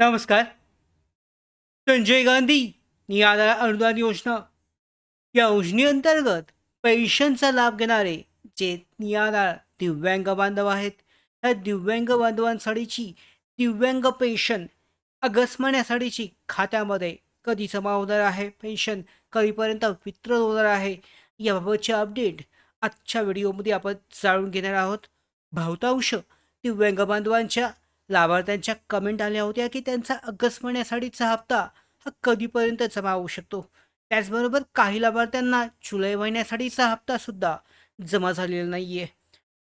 नमस्कार. संजय गांधी निराधार अनुदान योजना या योजनेअंतर्गत पेन्शनचा लाभ घेणारे जे निराधार दिव्यांग बांधव आहेत, त्या दिव्यांग बांधवांसाठीची दिव्यांग पेन्शन ऑगस्ट महिन्यासाठीची खात्यामध्ये कधी जमा होणार आहे, पेन्शन कधीपर्यंत वितरण होणार आहे, याबाबतचे अपडेट आजच्या व्हिडिओमध्ये आपण जाणून घेणार आहोत. बहुतांश दिव्यांग बांधवांच्या लाभार्थ्यांच्या कमेंट आल्या होत्या की त्यांचा ऑगस्ट महिन्यासाठीचा हप्ता हा कधीपर्यंत जमा होऊ शकतो. त्याचबरोबर काही लाभार्थ्यांना जुलै महिन्यासाठीचा हप्ता सुद्धा जमा झालेला नाहीये.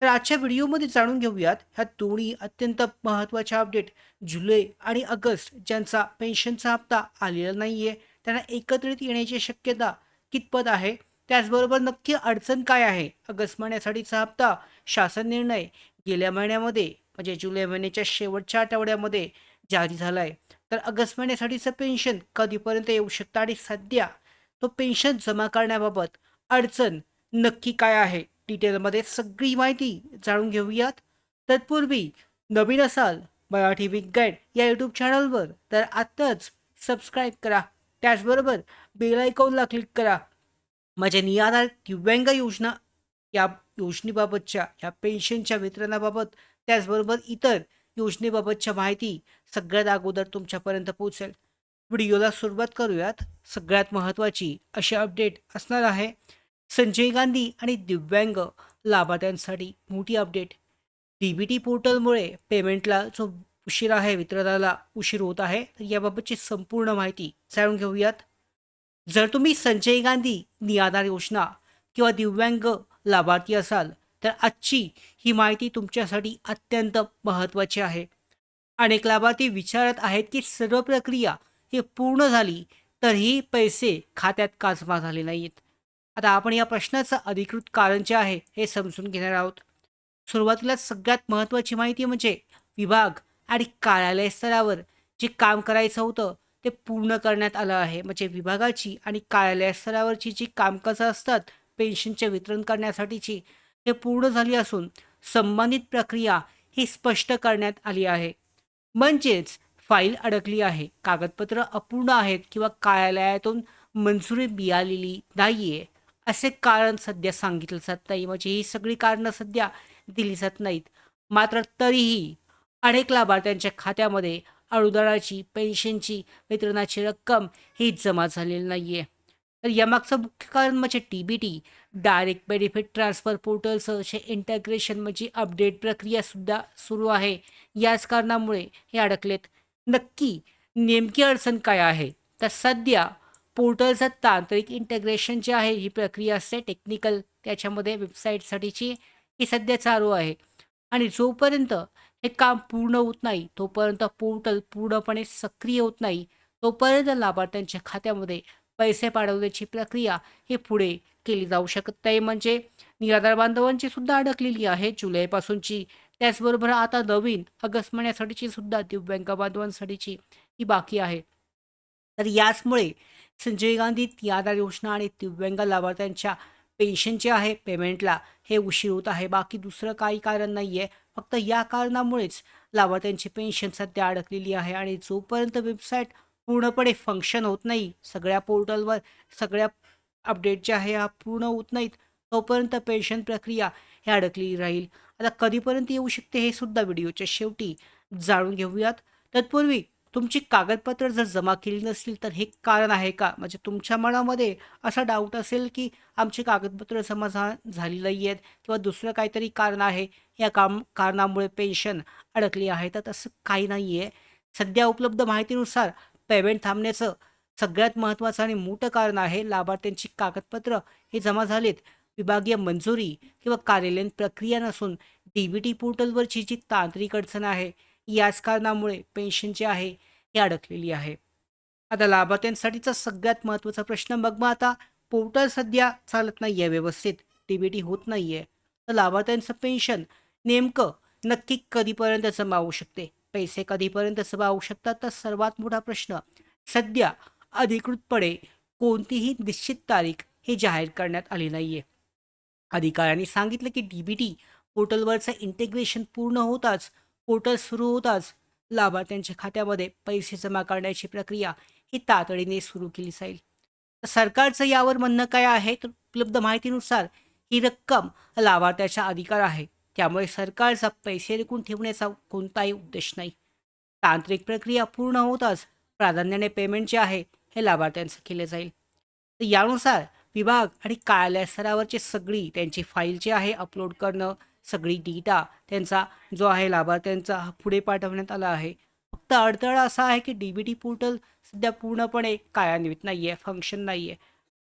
तर आजच्या व्हिडिओमध्ये जाणून घेऊयात ह्या दोन्ही अत्यंत महत्त्वाच्या अपडेट. जुलै आणि ऑगस्ट ज्यांचा पेन्शनचा हप्ता आलेला नाहीये त्यांना एकत्रित येण्याची शक्यता कितपत आहे, त्याचबरोबर नक्की अडचण काय आहे. ऑगस्ट महिन्यासाठीचा हप्ता शासन निर्णय गेल्या महिन्यामध्ये म्हणजे जुलै महिन्याच्या शेवटच्या आठवड्यामध्ये जारी झाला आहे. तर ऑगस्ट महिन्यासाठीचं पेन्शन कधीपर्यंत येऊ शकतं आणि सध्या तो पेन्शन जमा करण्याबाबत अडचण नक्की काय आहे, डिटेलमध्ये सगळी माहिती जाणून घेऊयात. तत्पूर्वी नवीन असाल मराठी बिग गाईड या यूट्यूब चॅनलवर तर आत्ताच सबस्क्राईब करा. त्याचबरोबर बेल आयकॉनला क्लिक करा. माझ्या निराधार दिव्यांग योजना या योजनेबाबतच्या या पेन्शनच्या वितरणाबाबत त्याचबरोबर इतर योजनेबाबतच्या माहिती सगळ्यात अगोदर तुमच्यापर्यंत पोहोचेल. व्हिडिओला सुरुवात करूयात. सगळ्यात महत्त्वाची अशी अपडेट असणार आहे संजय गांधी आणि दिव्यांग लाभार्थ्यांसाठी मोठी अपडेट. डी पोर्टलमुळे पेमेंटला जो उशीर आहे, वितरणाला उशीर होत आहे, तर याबाबतची संपूर्ण माहिती जाणून घेऊयात. जर तुम्ही संजय गांधी निराधार योजना किंवा दिव्यांग लाभार्थी असाल तर आजची ही माहिती तुमच्यासाठी अत्यंत महत्त्वाची आहे. अनेक लाभार्थी विचारत आहेत की सर्व प्रक्रिया ही पूर्ण झाली तरीही पैसे खात्यात का जमा झाले नाहीत. आता आपण या प्रश्नाचं अधिकृत कारण जे आहे हे समजून घेणार आहोत. सुरुवातीला सगळ्यात महत्त्वाची माहिती म्हणजे विभाग आणि कार्यालय स्तरावर जे काम करायचं होतं ते पूर्ण करण्यात आलं आहे. म्हणजे विभागाची आणि कार्यालय स्तरावरची जी कामकाजं असतात पेन्शनचे वितरण करण्यासाठीची, हे पूर्ण झाली असून संबंधित प्रक्रिया ही स्पष्ट करण्यात आली आहे. म्हणजेच फाईल अडकली आहे, कागदपत्र अपूर्ण आहेत किंवा कार्यालयातून मंजुरी मिळालेली नाहीये असे कारण सध्या सांगितलं जात नाही. म्हणजे ही सगळी कारणं सध्या दिली जात नाहीत. मात्र तरीही अनेक लाभार्थ्यांच्या खात्यामध्ये अनुदानाची, पेन्शनची, वितरणाची रक्कम ही जमा झालेली नाहीये. तर यामागचं मुख्य कारण म्हणजे डायरेक्ट बेनिफिट ट्रान्सफर पोर्टलचं जे इंटग्रेशन म्हणजे अपडेट प्रक्रियासुद्धा सुरू आहे. याच कारणामुळे हे अडकलेत. नक्की नेमकी अडचण काय आहे? तर सध्या पोर्टलचं तांत्रिक इंटिग्रेशन जे आहे, ही प्रक्रिया असते टेक्निकल त्याच्यामध्ये वेबसाईटसाठीची, ही सध्या चालू आहे. आणि जोपर्यंत हे काम पूर्ण होत नाही, तोपर्यंत पोर्टल पूर्णपणे सक्रिय होत नाही, तोपर्यंत लाभार्थ्यांच्या खात्यामध्ये पैसे पाठवण्याची प्रक्रिया ही पुढे केली जाऊ शकत नाही. म्हणजे निराधार बांधवांची सुद्धा अडकलेली आहे जुलैपासूनची. त्याचबरोबर आता नवीन ऑगस्ट महिन्यासाठीची सुद्धा दिव्यांग बांधवांसाठीची ही बाकी आहे. तर याचमुळे संजय गांधी निराधार योजना आणि दिव्यांग लाभार्थ्यांच्या पेन्शन जे आहे पेमेंटला हे उशीर होत आहे. बाकी दुसरं काही कारण नाही आहे. फक्त या कारणामुळेच लाभार्थ्यांची पेन्शन सध्या अडकलेली आहे आणि जोपर्यंत वेबसाईट पूर्णपणे फंक्शन होत नाही, सगळ्या पोर्टलवर सगळ्या अपडेट जे आहे हा पूर्ण होत नाहीत, तोपर्यंत पेन्शन प्रक्रिया ही अडकलेली राहील. आता कधीपर्यंत येऊ शकते हे सुद्धा व्हिडिओच्या शेवटी जाणून घेऊयात. तत्पूर्वी तुमची कागदपत्र जर जमा केली नसतील तर हे कारण आहे का? म्हणजे तुमच्या मनामध्ये असा डाऊट असेल की आमची कागदपत्र जमा झाली नाही आहेत किंवा दुसरं काहीतरी कारण आहे, या कारणामुळे पेन्शन अडकली आहे. तर तसं काही नाही आहे. सध्या उपलब्ध माहितीनुसार पेमेंट थांबण्याचं सगळ्यात महत्त्वाचं आणि मोठं कारण आहे लाभार्थ्यांची कागदपत्र हे जमा झालीत. विभागीय मंजुरी किंवा कार्यालयीन प्रक्रिया नसून पोर्टलवरची जी तांत्रिक अडचण आहे, याच कारणामुळे पेन्शन जे आहे ही अडकलेली आहे. आता लाभार्थ्यांसाठीचा सगळ्यात महत्त्वाचा प्रश्न, मग आता पोर्टल सध्या चालत नाही आहे व्यवस्थित, होत नाही आहे. तर लाभार्थ्यांचं पेन्शन नेमकं नक्की कधीपर्यंत जमा होऊ शकते? पैसे कधीपर्यंत जमा होऊ शकतात? तर सर्वात मोठा प्रश्न, सध्या अधिकृतपणे कोणतीही निश्चित तारीख ही जाहीर करण्यात आली नाही आहे. अधिकाऱ्यांनी सांगितलं की पोर्टलवरचं इंटिग्रेशन पूर्ण होताच, पोर्टल सुरू होताच लाभार्थ्यांच्या खात्यामध्ये पैसे जमा करण्याची प्रक्रिया ही तातडीने सुरू केली जाईल. तर सरकारचं यावर म्हणणं काय आहे? तर उपलब्ध माहितीनुसार ही रक्कम लाभार्थ्याचा अधिकार आहे. त्यामुळे सरकारचा पैसे रोखून ठेवण्याचा कोणताही उद्देश नाही. तांत्रिक प्रक्रिया पूर्ण होताच प्राधान्याने पेमेंट जे आहे हे लाभार्थ्यांचं केले जाईल. तर यानुसार विभाग आणि कार्यालय स्तरावरची सगळी त्यांची फाईल जी आहे अपलोड करणं, सगळी डेटा त्यांचा जो आहे लाभार्थ्यांचा पुढे पाठवण्यात आला आहे. फक्त अडथळा असा आहे की डी-बी-टी पोर्टल सध्या पूर्णपणे कार्यान्वित नाही आहे, फंक्शन नाही आहे.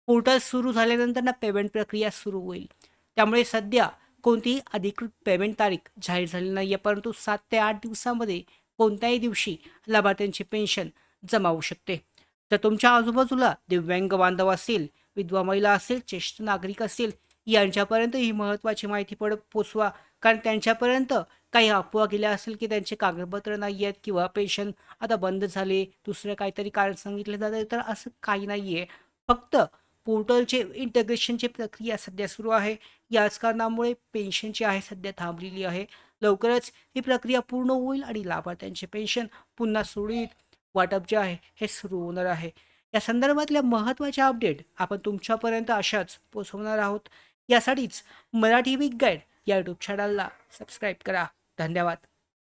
पोर्टल सुरू झाल्यानंतर ना पेमेंट प्रक्रिया सुरू होईल. त्यामुळे सध्या कोणतीही अधिकृत पेमेंट तारीख जाहीर झाली नाही आहे, परंतु 7 ते 8 दिवसामध्ये कोणत्याही दिवशी लाभार्थ्यांची पेन्शन जमा होऊ शकते. तर तुमच्या आजूबाजूला दिव्यांग बांधव असतील, विधवा महिला असतील, ज्येष्ठ नागरिक असतील, यांच्यापर्यंत ही महत्त्वाची माहिती पोचवा. कारण त्यांच्यापर्यंत काही अफवा गेल्या असेल की त्यांचे कागदपत्र नाही आहेत किंवा पेन्शन आता बंद झाले, दुसरं काहीतरी कारण सांगितलं जातं, तर असं काही नाही आहे. फक्त पोर्टलचे इंटिग्रेशनची प्रक्रिया सध्या सुरू आहे. याच कारणामुळे पेन्शनची आहे सध्या थांबलेली आहे. लवकरच ही प्रक्रिया पूर्ण होईल आणि लाभार्थ्यांचे पेन्शन पुन्हा सुरळीत वाटप जे आहे हे सुरू होणार आहे. या संदर्भातल्या महत्त्वाच्या अपडेट आपण तुमच्यापर्यंत अशाच पोहोचवणार आहोत. यासाठीच मराठी वीक गाईड या यूट्यूब चॅनलला सबस्क्राईब करा. धन्यवाद.